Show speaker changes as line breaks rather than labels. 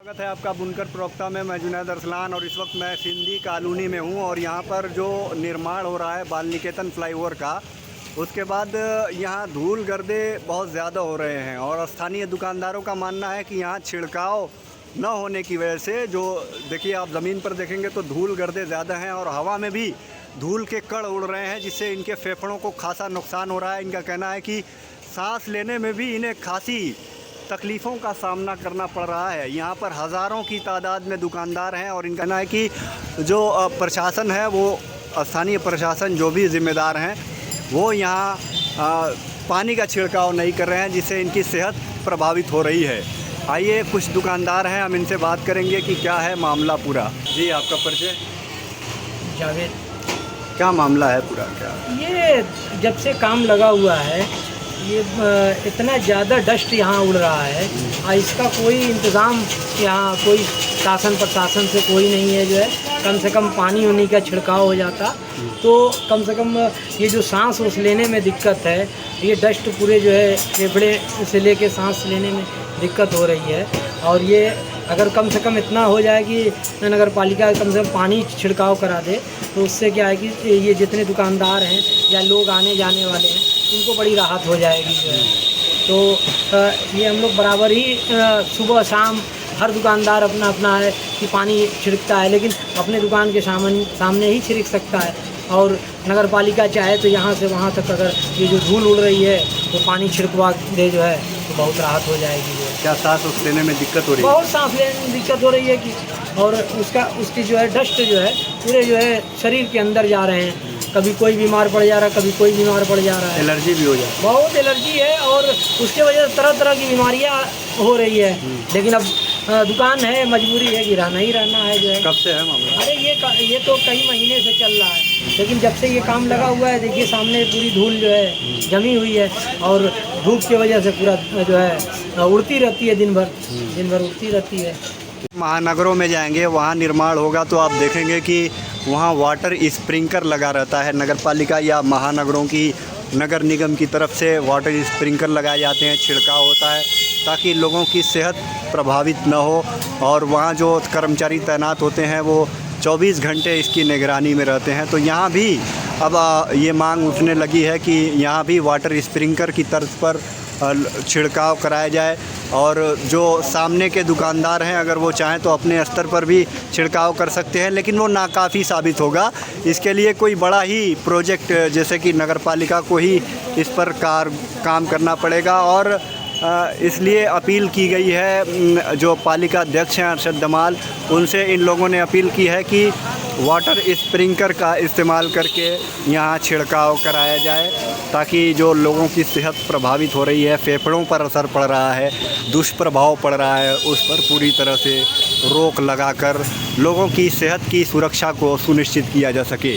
स्वागत है आपका बुनकर प्रवक्ता में। मैं जुनैद अरसलान और इस वक्त मैं सिंधी कॉलोनी में हूँ और यहाँ पर जो निर्माण हो रहा है बाल निकेतन फ्लाईओवर का, उसके बाद यहाँ धूल गर्दे बहुत ज़्यादा हो रहे हैं और स्थानीय दुकानदारों का मानना है कि यहाँ छिड़काव न होने की वजह से जो देखिए आप ज़मीन पर देखेंगे तो धूल गर्दे ज़्यादा हैं और हवा में भी धूल के कण उड़ रहे हैं, जिससे इनके फेफड़ों को खासा नुकसान हो रहा है। इनका कहना है कि सांस लेने में भी इन्हें खासी तकलीफ़ों का सामना करना पड़ रहा है। यहाँ पर हज़ारों की तादाद में दुकानदार हैं और इनका कहना है कि जो प्रशासन है, वो स्थानीय प्रशासन जो भी ज़िम्मेदार हैं, वो यहाँ पानी का छिड़काव नहीं कर रहे हैं, जिससे इनकी सेहत प्रभावित हो रही है। आइए कुछ दुकानदार हैं, हम इनसे बात करेंगे कि क्या है मामला पूरा। जी, आपका परिचय?
जावेद।
क्या मामला है पूरा? क्या
ये जब से काम लगा हुआ है, ये इतना ज़्यादा डस्ट यहाँ उड़ रहा है और इसका कोई इंतज़ाम यहाँ कोई शासन प्रशासन से कोई नहीं है। जो है कम से कम पानी होने का छिड़काव हो जाता तो कम से कम ये जो सांस उस लेने में दिक्कत है, ये डस्ट पूरे जो है फेफड़े से लेके सांस लेने में दिक्कत हो रही है। और ये अगर कम से कम इतना हो जाए कि नगर पालिका कम से कम पानी छिड़काव करा दे, तो उससे क्या है कि ये जितने दुकानदार हैं या लोग आने जाने वाले हैं, उनको बड़ी राहत हो जाएगी जो है। तो ये हम लोग बराबर ही सुबह शाम हर दुकानदार अपना अपना है कि पानी छिड़कता है, लेकिन अपने दुकान के सामने ही छिड़क सकता है। और नगर पालिका चाहे तो यहाँ से वहाँ तक अगर ये जो धूल उड़ रही है तो पानी छिड़कवा दे जो है तो बहुत राहत हो जाएगी। जो है
क्या सांस लेने में दिक्कत हो रही है?
बहुत सांस लेने में दिक्कत हो रही है कि और उसकी जो है डस्ट जो है पूरे जो है शरीर के अंदर जा रहे हैं। कभी कोई बीमार पड़ जा रहा है, कभी कोई बीमार पड़ जा रहा है।
एलर्जी भी हो जाए?
बहुत एलर्जी है और उसके वजह से तरह तरह की बीमारियां हो रही है। लेकिन अब दुकान है, मजबूरी है कि रहना ही रहना है जो है।
कब से है मामला?
अरे ये तो कई महीने से चल रहा है, लेकिन जब से ये काम लगा हुआ है, देखिए सामने पूरी धूल जो है जमी हुई है और धूप की वजह से पूरा जो है उड़ती रहती है, दिन भर उड़ती रहती है।
महानगरों में जाएंगे, वहाँ निर्माण होगा तो आप देखेंगे कि वहाँ वाटर स्प्रिंकलर लगा रहता है। नगर पालिका या महानगरों की नगर निगम की तरफ से वाटर स्प्रिंकलर लगाए जाते हैं, छिड़काव होता है ताकि लोगों की सेहत प्रभावित न हो। और वहाँ जो कर्मचारी तैनात होते हैं वो 24 घंटे इसकी निगरानी में रहते हैं। तो यहाँ भी अब ये मांग उठने लगी है कि यहाँ भी वाटर स्प्रिंकलर की तर्ज पर छिड़काव कराया जाए और जो सामने के दुकानदार हैं अगर वो चाहें तो अपने स्तर पर भी छिड़काव कर सकते हैं, लेकिन वो नाकाफ़ी साबित होगा। इसके लिए कोई बड़ा ही प्रोजेक्ट जैसे कि नगर पालिका को ही इस पर काम करना पड़ेगा। और इसलिए अपील की गई है, जो पालिका अध्यक्ष हैं अरशद जमाल, उनसे इन लोगों ने अपील की है कि वाटर स्प्रिंकलर का इस्तेमाल करके यहाँ छिड़काव कराया जाए ताकि जो लोगों की सेहत प्रभावित हो रही है, फेफड़ों पर असर पड़ रहा है, दुष्प्रभाव पड़ रहा है, उस पर पूरी तरह से रोक लगाकर लोगों की सेहत की सुरक्षा को सुनिश्चित किया जा सके।